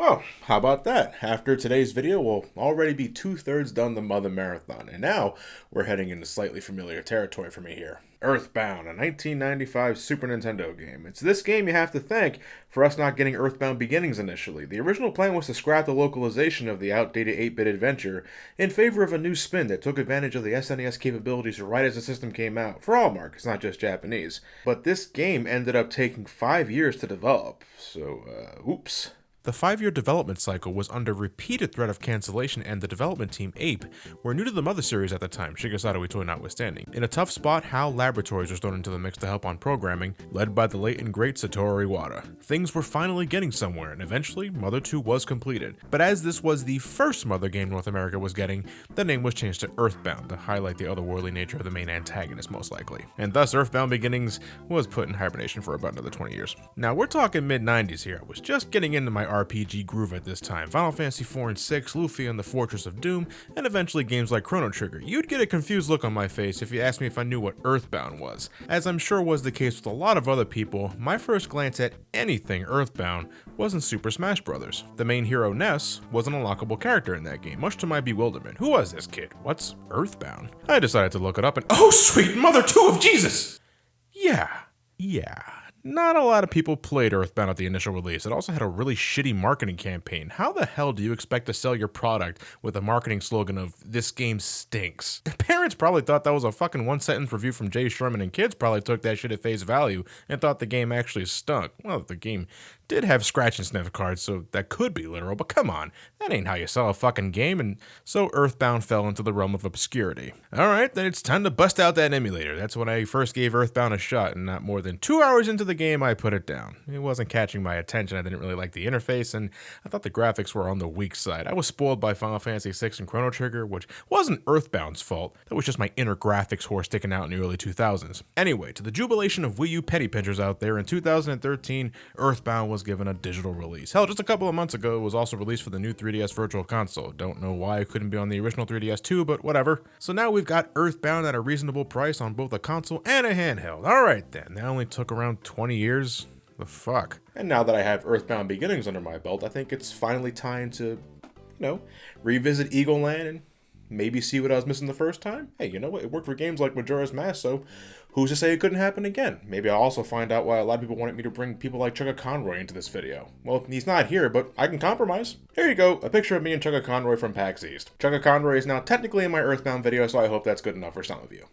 Well, how about that? After today's video, we'll already be 2/3 done the Mother Marathon, and now we're heading into slightly familiar territory for me here. EarthBound, a 1995 Super Nintendo game. It's this game you have to thank for us not getting EarthBound Beginnings initially. The original plan was to scrap the localization of the outdated 8-bit adventure in favor of a new spin that took advantage of the SNES capabilities right as the system came out, for all markets, not just Japanese. But this game ended up taking 5 years to develop, so, oops. The 5-year development cycle was under repeated threat of cancellation, and the development team, Ape, were new to the Mother series at the time, Shigesato Itoi notwithstanding. In a tough spot, HAL Laboratories was thrown into the mix to help on programming, led by the late and great Satoru Iwata. Things were finally getting somewhere, and eventually, Mother 2 was completed. But as this was the first Mother game North America was getting, the name was changed to EarthBound to highlight the otherworldly nature of the main antagonist, most likely. And thus, EarthBound Beginnings was put in hibernation for about another 20 years. Now, we're talking mid-90s here. I was just getting into my RPG groove at this time. Final Fantasy 4 and 6, Luffy and the Fortress of Doom, and eventually games like Chrono Trigger. You'd get a confused look on my face if you asked me if I knew what EarthBound was. As I'm sure was the case with a lot of other people, my first glance at anything EarthBound was in Super Smash Bros. The main hero, Ness, was an unlockable character in that game, much to my bewilderment. Who was this kid? What's EarthBound? I decided to look it up and oh sweet Mother 2 of Jesus! Yeah. Not a lot of people played EarthBound at the initial release. It also had a really shitty marketing campaign. How the hell do you expect to sell your product with a marketing slogan of, "This game stinks"? Parents probably thought that was a fucking one-sentence review from Jay Sherman, and kids probably took that shit at face value and thought the game actually stunk. Well, the game did have scratch and sniff cards, so that could be literal, but come on, that ain't how you sell a fucking game, and so EarthBound fell into the realm of obscurity. Alright, then it's time to bust out that emulator. That's when I first gave EarthBound a shot, and not more than 2 hours into the game, I put it down. It wasn't catching my attention, I didn't really like the interface, and I thought the graphics were on the weak side. I was spoiled by Final Fantasy 6 and Chrono Trigger, which wasn't EarthBound's fault, that was just my inner graphics whore sticking out in the early 2000s. Anyway, to the jubilation of Wii U petty pinchers out there, in 2013, EarthBound was given a digital release. Hell, just a couple of months ago, it was also released for the new 3DS Virtual Console. Don't know why it couldn't be on the original 3DS too, but whatever. So now we've got EarthBound at a reasonable price on both a console and a handheld. Alright then, that only took around 20 years. The fuck? And now that I have EarthBound Beginnings under my belt, I think it's finally time to, revisit Eagle Land and maybe see what I was missing the first time. Hey, you know what? It worked for games like Majora's Mask, so who's to say it couldn't happen again? Maybe I'll also find out why a lot of people wanted me to bring people like Chugga Conroy into this video. Well, he's not here, but I can compromise. Here you go, a picture of me and Chugga Conroy from PAX East. Chugga Conroy is now technically in my EarthBound video, so I hope that's good enough for some of you.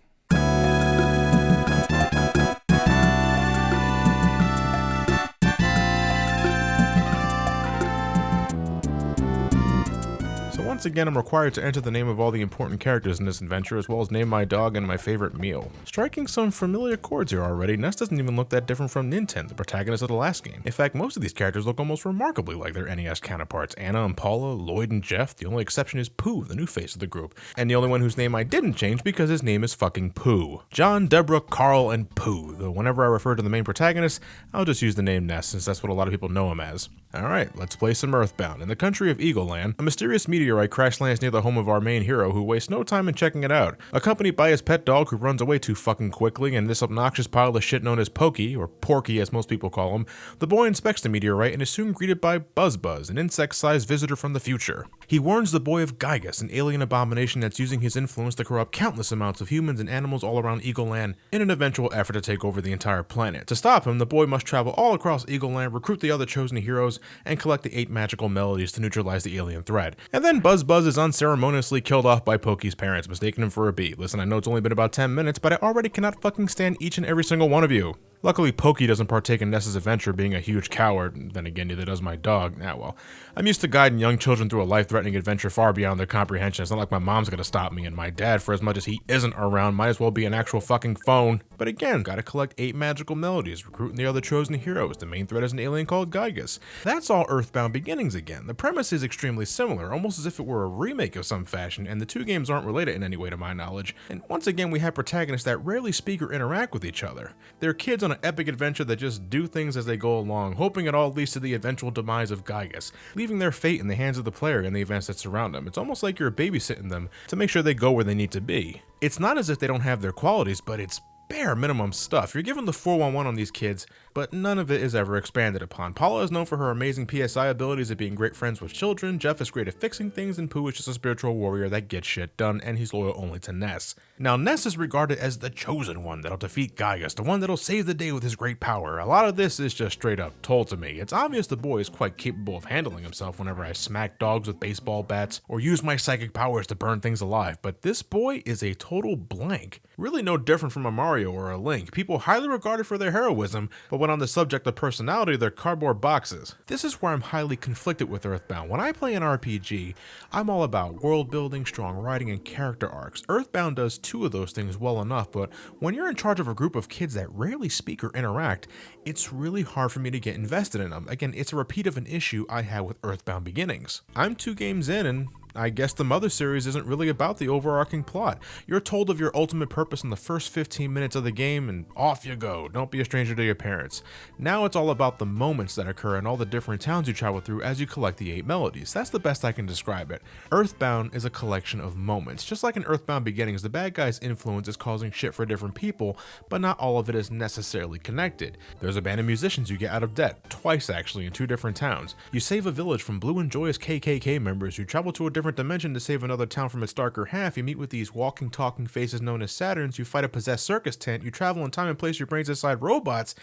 Once again, I'm required to enter the name of all the important characters in this adventure, as well as name my dog and my favorite meal. Striking some familiar chords here already, Ness doesn't even look that different from Ninten, the protagonist of the last game. In fact, most of these characters look almost remarkably like their NES counterparts. Anna and Paula, Lloyd and Jeff, the only exception is Pooh, the new face of the group. And the only one whose name I didn't change because his name is fucking Pooh. John, Deborah, Carl, and Pooh, though whenever I refer to the main protagonist, I'll just use the name Ness, since that's what a lot of people know him as. Alright, let's play some EarthBound. In the country of Eagle Land, a mysterious meteorite crash lands near the home of our main hero, who wastes no time in checking it out. Accompanied by his pet dog, who runs away too fucking quickly, and this obnoxious pile of shit known as Pokey, or Porky as most people call him, the boy inspects the meteorite and is soon greeted by Buzz, an insect-sized visitor from the future. He warns the boy of Gygus, an alien abomination that's using his influence to corrupt countless amounts of humans and animals all around Eagle Land in an eventual effort to take over the entire planet. To stop him, the boy must travel all across Eagle Land, recruit the other chosen heroes, and collect the 8 magical melodies to neutralize the alien threat. And then Buzz is unceremoniously killed off by Pokey's parents, mistaking him for a bee. Listen, I know it's only been about 10 minutes, but I already cannot fucking stand each and every single one of you. Luckily, Pokey doesn't partake in Ness's adventure, being a huge coward. Then again, neither does my dog. Well, I'm used to guiding young children through a life-threatening adventure far beyond their comprehension. It's not like my mom's gonna stop me, and my dad, for as much as he isn't around, might as well be an actual fucking phone. But again, gotta collect 8 magical melodies, recruiting the other chosen heroes. The main threat is an alien called Gygus. That's all EarthBound Beginnings again. The premise is extremely similar, almost as if it were a remake of some fashion, and the two games aren't related in any way to my knowledge. And once again, we have protagonists that rarely speak or interact with each other. They're kids on an epic adventure that just do things as they go along, hoping it all leads to the eventual demise of Gygus, leaving their fate in the hands of the player and the events that surround them. It's almost like you're babysitting them to make sure they go where they need to be. It's not as if they don't have their qualities, but it's bare minimum stuff. You're given the 411 on these kids, but none of it is ever expanded upon. Paula is known for her amazing PSI abilities at being great friends with children, Jeff is great at fixing things, and Pooh is just a spiritual warrior that gets shit done, and he's loyal only to Ness. Now, Ness is regarded as the chosen one that'll defeat Gaius, the one that'll save the day with his great power. A lot of this is just straight up told to me. It's obvious the boy is quite capable of handling himself whenever I smack dogs with baseball bats or use my psychic powers to burn things alive, but this boy is a total blank. Really no different from a Mario or a Link. People highly regarded for their heroism, but when on the subject of personality, they're cardboard boxes. This is where I'm highly conflicted with EarthBound. When I play an RPG, I'm all about world building, strong writing, and character arcs. EarthBound does two of those things well enough, but when you're in charge of a group of kids that rarely speak or interact, it's really hard for me to get invested in them. Again, it's a repeat of an issue I had with EarthBound Beginnings. I'm 2 games in and I guess the Mother series isn't really about the overarching plot. You're told of your ultimate purpose in the first 15 minutes of the game and off you go. Don't be a stranger to your parents. Now it's all about the moments that occur in all the different towns you travel through as you collect the 8 melodies. That's the best I can describe it. EarthBound is a collection of moments. Just like in EarthBound Beginnings, the bad guy's influence is causing shit for different people, but not all of it is necessarily connected. There's a band of musicians you get out of debt, twice actually, in 2 different towns. You save a village from blue and joyous KKK members. You travel to a different dimension to save another town from its darker half. You meet with these walking, talking faces known as Saturns. You fight a possessed circus tent. You travel in time and place your brains inside robots.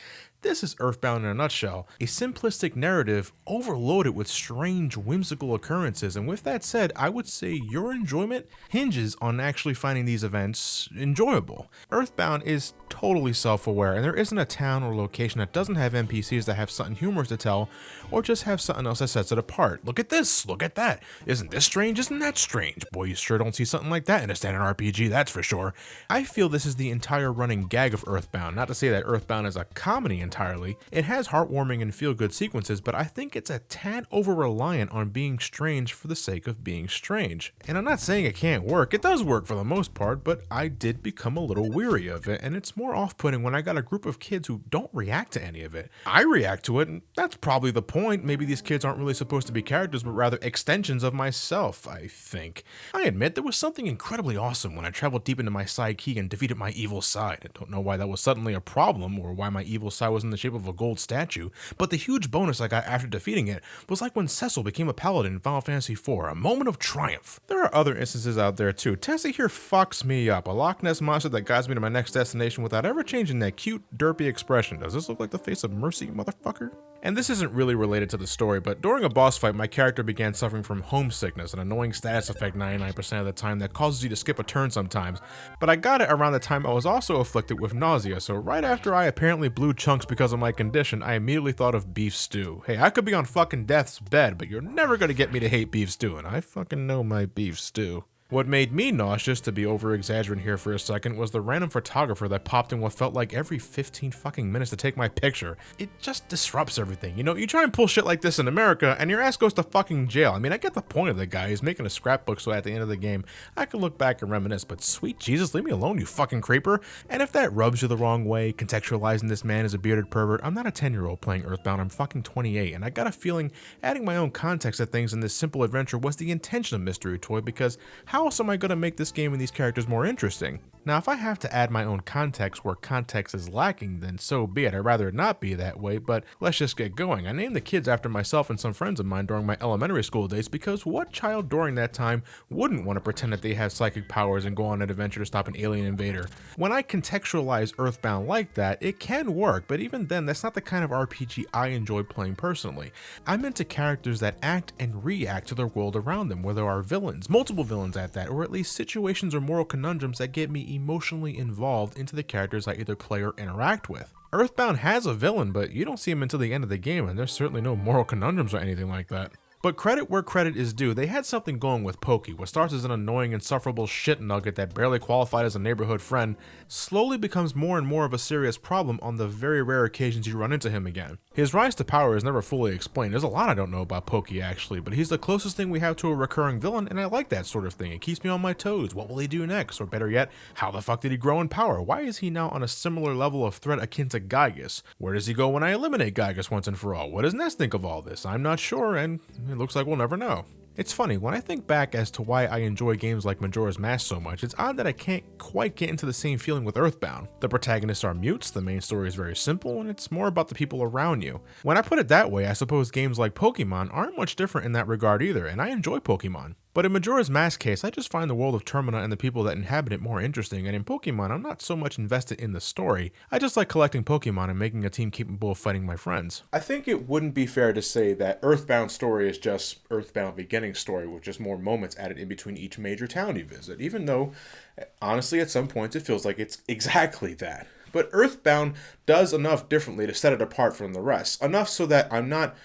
This is EarthBound in a nutshell. A simplistic narrative overloaded with strange, whimsical occurrences. And with that said, I would say your enjoyment hinges on actually finding these events enjoyable. EarthBound is totally self-aware, and there isn't a town or location that doesn't have NPCs that have something humorous to tell, or just have something else that sets it apart. Look at this, look at that. Isn't this strange? Isn't that strange? Boy, you sure don't see something like that in a standard RPG, that's for sure. I feel this is the entire running gag of EarthBound. Not to say that EarthBound is a comedy entirely. It has heartwarming and feel-good sequences, but I think it's a tad over-reliant on being strange for the sake of being strange. And I'm not saying it can't work. It does work for the most part, but I did become a little weary of it, and it's more off-putting when I got a group of kids who don't react to any of it. I react to it, and that's probably the point. Maybe these kids aren't really supposed to be characters, but rather extensions of myself, I think. I admit there was something incredibly awesome when I traveled deep into my psyche and defeated my evil side. I don't know why that was suddenly a problem, or why my evil side was in the shape of a gold statue, but the huge bonus I got after defeating it was like when Cecil became a paladin in Final Fantasy IV, a moment of triumph. There are other instances out there too. Tessie here fucks me up, a Loch Ness monster that guides me to my next destination without ever changing that cute, derpy expression. Does this look like the face of Mercy, motherfucker? And this isn't really related to the story, but during a boss fight, my character began suffering from homesickness, an annoying status effect 99% of the time that causes you to skip a turn sometimes. But I got it around the time I was also afflicted with nausea, so right after I apparently blew chunks because of my condition, I immediately thought of beef stew. Hey, I could be on fucking death's bed, but you're never gonna get me to hate beef stew, and I fucking know my beef stew. What made me nauseous, to be over-exaggerating here for a second, was the random photographer that popped in what felt like every 15 fucking minutes to take my picture. It just disrupts everything. You know, you try and pull shit like this in America, and your ass goes to fucking jail. I mean, I get the point of the guy. He's making a scrapbook so at the end of the game, I can look back and reminisce, but sweet Jesus, leave me alone, you fucking creeper. And if that rubs you the wrong way, contextualizing this man as a bearded pervert, I'm not a 10-year-old playing EarthBound, I'm fucking 28, and I got a feeling adding my own context to things in this simple adventure was the intention of Mystery Toy, because how else am I going to make this game and these characters more interesting? Now, if I have to add my own context where context is lacking, then so be it. I'd rather it not be that way, but let's just get going. I named the kids after myself and some friends of mine during my elementary school days because what child during that time wouldn't want to pretend that they have psychic powers and go on an adventure to stop an alien invader? When I contextualize EarthBound like that, it can work, but even then, that's not the kind of RPG I enjoy playing personally. I'm into characters that act and react to the world around them, where there are villains, multiple villains at that, or at least situations or moral conundrums that get me emotionally involved into the characters I either play or interact with. EarthBound has a villain, but you don't see him until the end of the game, and there's certainly no moral conundrums or anything like that. But credit where credit is due, they had something going with Pokey. What starts as an annoying, insufferable shit nugget that barely qualified as a neighborhood friend slowly becomes more and more of a serious problem on the very rare occasions you run into him again. His rise to power is never fully explained. There's a lot I don't know about Pokey actually, but he's the closest thing we have to a recurring villain, and I like that sort of thing. It keeps me on my toes. What will he do next? Or better yet, how the fuck did he grow in power? Why is he now on a similar level of threat akin to Gaius? Where does he go when I eliminate Gaius once and for all? What does Ness think of all this? I'm not sure, and it looks like we'll never know. It's funny, when I think back as to why I enjoy games like Majora's Mask so much, it's odd that I can't quite get into the same feeling with EarthBound. The protagonists are mutes, the main story is very simple, and it's more about the people around you. When I put it that way, I suppose games like Pokemon aren't much different in that regard either, and I enjoy Pokemon. But in Majora's Mask case, I just find the world of Termina and the people that inhabit it more interesting, and in Pokemon, I'm not so much invested in the story. I just like collecting Pokemon and making a team capable of fighting my friends. I think it wouldn't be fair to say that Earthbound story is just Earthbound Beginnings story with just more moments added in between each major town you visit, even though, honestly, at some points it feels like it's exactly that. But Earthbound does enough differently to set it apart from the rest. Enough so that I'm not,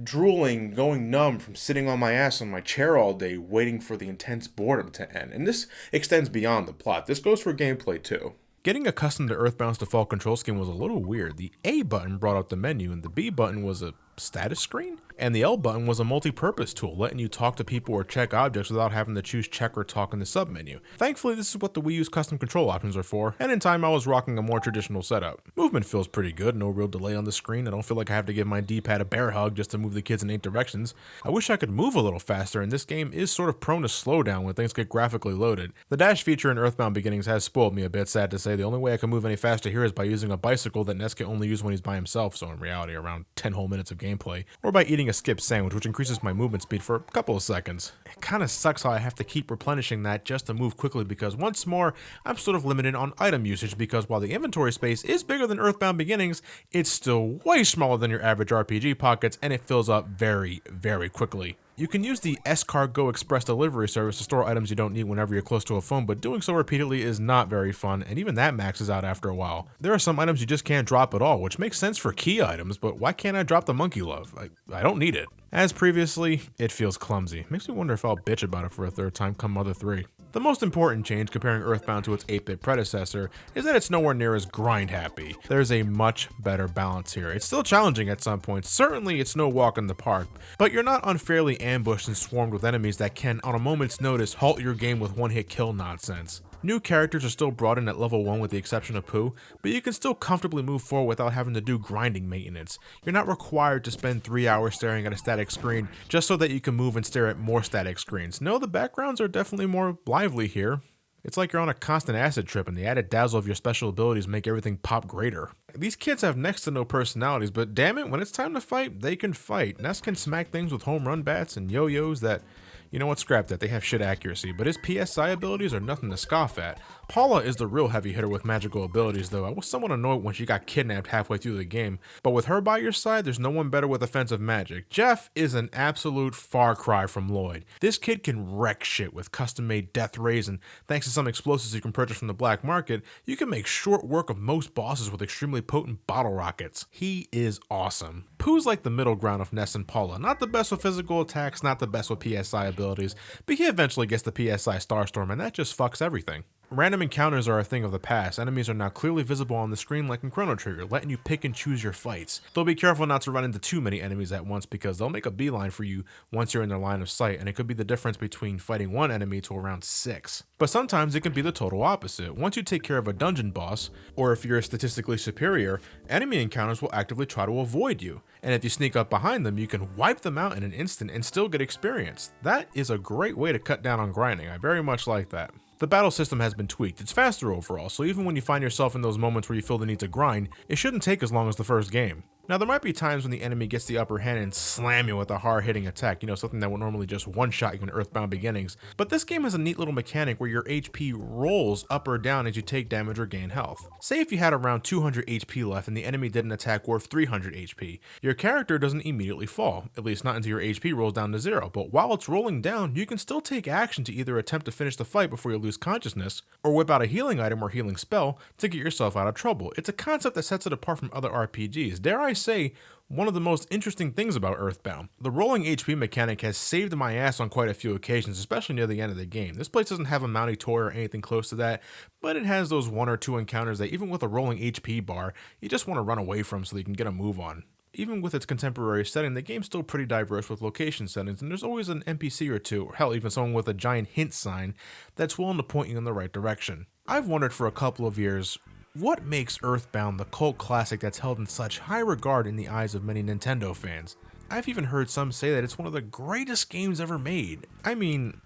drooling, going numb from sitting on my ass on my chair all day waiting for the intense boredom to end. And this extends beyond the plot. This goes for gameplay too. Getting accustomed to Earthbound's default control scheme was a little weird. The A button brought up the menu, and the B button was a status screen? And the L button was a multi-purpose tool, letting you talk to people or check objects without having to choose check or talk in the submenu. Thankfully, this is what the Wii U's custom control options are for, and in time I was rocking a more traditional setup. Movement feels pretty good, no real delay on the screen. I don't feel like I have to give my D-pad a bear hug just to move the kids in 8 directions. I wish I could move a little faster, and this game is sort of prone to slow down when things get graphically loaded. The dash feature in Earthbound Beginnings has spoiled me a bit, sad to say. The only way I can move any faster here is by using a bicycle that Ness can only use when he's by himself, so in reality around 10 whole minutes of gameplay, or by eating a skip sandwich, which increases my movement speed for a couple of seconds. It kinda sucks how I have to keep replenishing that just to move quickly because once more, I'm sort of limited on item usage because while the inventory space is bigger than Earthbound Beginnings, it's still way smaller than your average RPG pockets and it fills up very, very quickly. You can use the S-Cargo Express delivery service to store items you don't need whenever you're close to a phone, but doing so repeatedly is not very fun, and even that maxes out after a while. There are some items you just can't drop at all, which makes sense for key items, but why can't I drop the monkey love? I don't need it. As previously, it feels clumsy. Makes me wonder if I'll bitch about it for a third time come Mother 3. The most important change comparing Earthbound to its 8-bit predecessor is that it's nowhere near as grind-happy. There's a much better balance here. It's still challenging at some points, certainly it's no walk in the park, but you're not unfairly ambushed and swarmed with enemies that can, on a moment's notice, halt your game with one-hit kill nonsense. New characters are still brought in at level 1 with the exception of Pooh, but you can still comfortably move forward without having to do grinding maintenance. You're not required to spend 3 hours staring at a static screen just so that you can move and stare at more static screens. No, the backgrounds are definitely more lively here. It's like you're on a constant acid trip and the added dazzle of your special abilities make everything pop greater. These kids have next to no personalities, but damn it, when it's time to fight, they can fight. Ness can smack things with home run bats and yo-yos that, you know what, scrap that, they have shit accuracy, but his PSI abilities are nothing to scoff at. Paula is the real heavy hitter with magical abilities though. I was somewhat annoyed when she got kidnapped halfway through the game, but with her by your side, there's no one better with offensive magic. Jeff is an absolute far cry from Lloyd. This kid can wreck shit with custom-made death rays, and thanks to some explosives you can purchase from the black market, you can make short work of most bosses with extremely potent bottle rockets. He is awesome. Pooh's like the middle ground of Ness and Paula. Not the best with physical attacks, not the best with PSI abilities, but he eventually gets the PSI Starstorm, and that just fucks everything. Random encounters are a thing of the past. Enemies are now clearly visible on the screen like in Chrono Trigger, letting you pick and choose your fights. Though be careful not to run into too many enemies at once because they'll make a beeline for you once you're in their line of sight, and it could be the difference between fighting one enemy to around 6. But sometimes it can be the total opposite. Once you take care of a dungeon boss, or if you're statistically superior, enemy encounters will actively try to avoid you. And if you sneak up behind them, you can wipe them out in an instant and still get experience. That is a great way to cut down on grinding. I very much like that. The battle system has been tweaked. It's faster overall, so even when you find yourself in those moments where you feel the need to grind, it shouldn't take as long as the first game. Now, there might be times when the enemy gets the upper hand and slam you with a hard-hitting attack, something that would normally just one-shot you in Earthbound Beginnings, but this game has a neat little mechanic where your HP rolls up or down as you take damage or gain health. Say if you had around 200 HP left and the enemy did an attack worth 300 HP, your character doesn't immediately fall, at least not until your HP rolls down to 0, but while it's rolling down, you can still take action to either attempt to finish the fight before you lose consciousness, or whip out a healing item or healing spell to get yourself out of trouble. It's a concept that sets it apart from other RPGs. Dare I say, one of the most interesting things about Earthbound. The rolling HP mechanic has saved my ass on quite a few occasions, especially near the end of the game. This place doesn't have a mounty toy or anything close to that, but it has those 1 or 2 encounters that even with a rolling HP bar, you just want to run away from so that you can get a move on. Even with its contemporary setting, the game's still pretty diverse with location settings, and there's always an NPC or two, or hell, even someone with a giant hint sign that's willing to point you in the right direction. I've wondered for a couple of years, what makes Earthbound the cult classic that's held in such high regard in the eyes of many Nintendo fans? I've even heard some say that it's one of the greatest games ever made. I mean,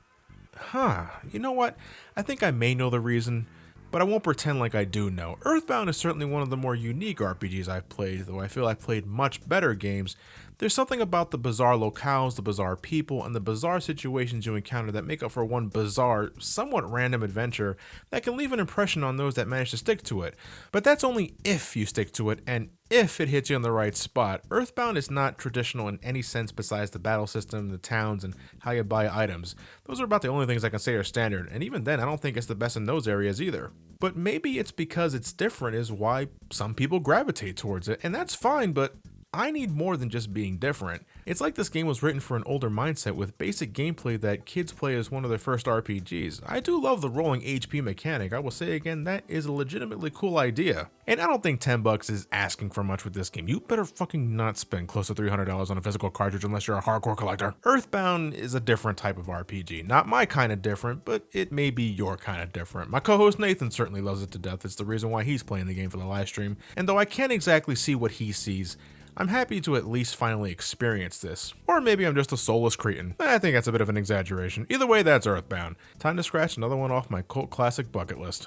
you know what? I think I may know the reason, but I won't pretend like I do know. EarthBound is certainly one of the more unique RPGs I've played, though I feel I've played much better games. There's something about the bizarre locales, the bizarre people, and the bizarre situations you encounter that make up for one bizarre, somewhat random adventure that can leave an impression on those that manage to stick to it. But that's only if you stick to it, and if it hits you in the right spot. EarthBound is not traditional in any sense besides the battle system, the towns, and how you buy items. Those are about the only things I can say are standard, and even then I don't think it's the best in those areas either. But maybe it's because it's different is why some people gravitate towards it, and that's fine, but I need more than just being different. It's like this game was written for an older mindset with basic gameplay that kids play as one of their first RPGs. I do love the rolling HP mechanic. I will say again, that is a legitimately cool idea. And I don't think $10 is asking for much with this game. You better fucking not spend close to $300 on a physical cartridge unless you're a hardcore collector. EarthBound is a different type of RPG. Not my kind of different, but it may be your kind of different. My co-host Nathan certainly loves it to death. It's the reason why he's playing the game for the live stream. And though I can't exactly see what he sees, I'm happy to at least finally experience this. Or maybe I'm just a soulless cretin. I think that's a bit of an exaggeration. Either way, that's EarthBound. Time to scratch another one off my cult classic bucket list.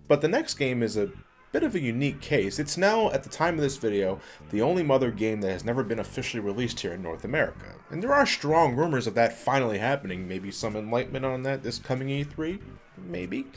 But the next game is a bit of a unique case. It's now, at the time of this video, the only Mother game that has never been officially released here in North America. And there are strong rumors of that finally happening. Maybe some enlightenment on that this coming E3? Maybe.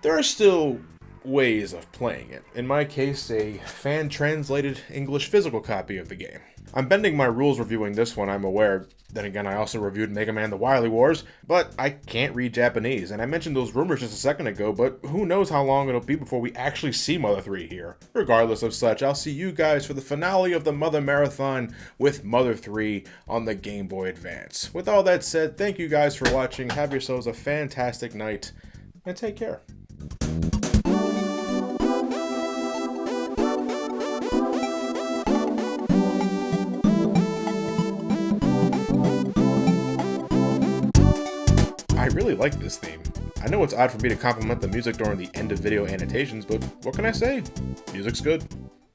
There are still ways of playing it. In my case, a fan-translated English physical copy of the game. I'm bending my rules reviewing this one, I'm aware. Then again, I also reviewed Mega Man The Wily Wars, but I can't read Japanese, and I mentioned those rumors just a second ago, but who knows how long it'll be before we actually see Mother 3 here. Regardless of such, I'll see you guys for the finale of the Mother Marathon with Mother 3 on the Game Boy Advance. With all that said, thank you guys for watching, have yourselves a fantastic night, and take care. I really like this theme. I know it's odd for me to compliment the music during the end of video annotations, but what can I say? Music's good.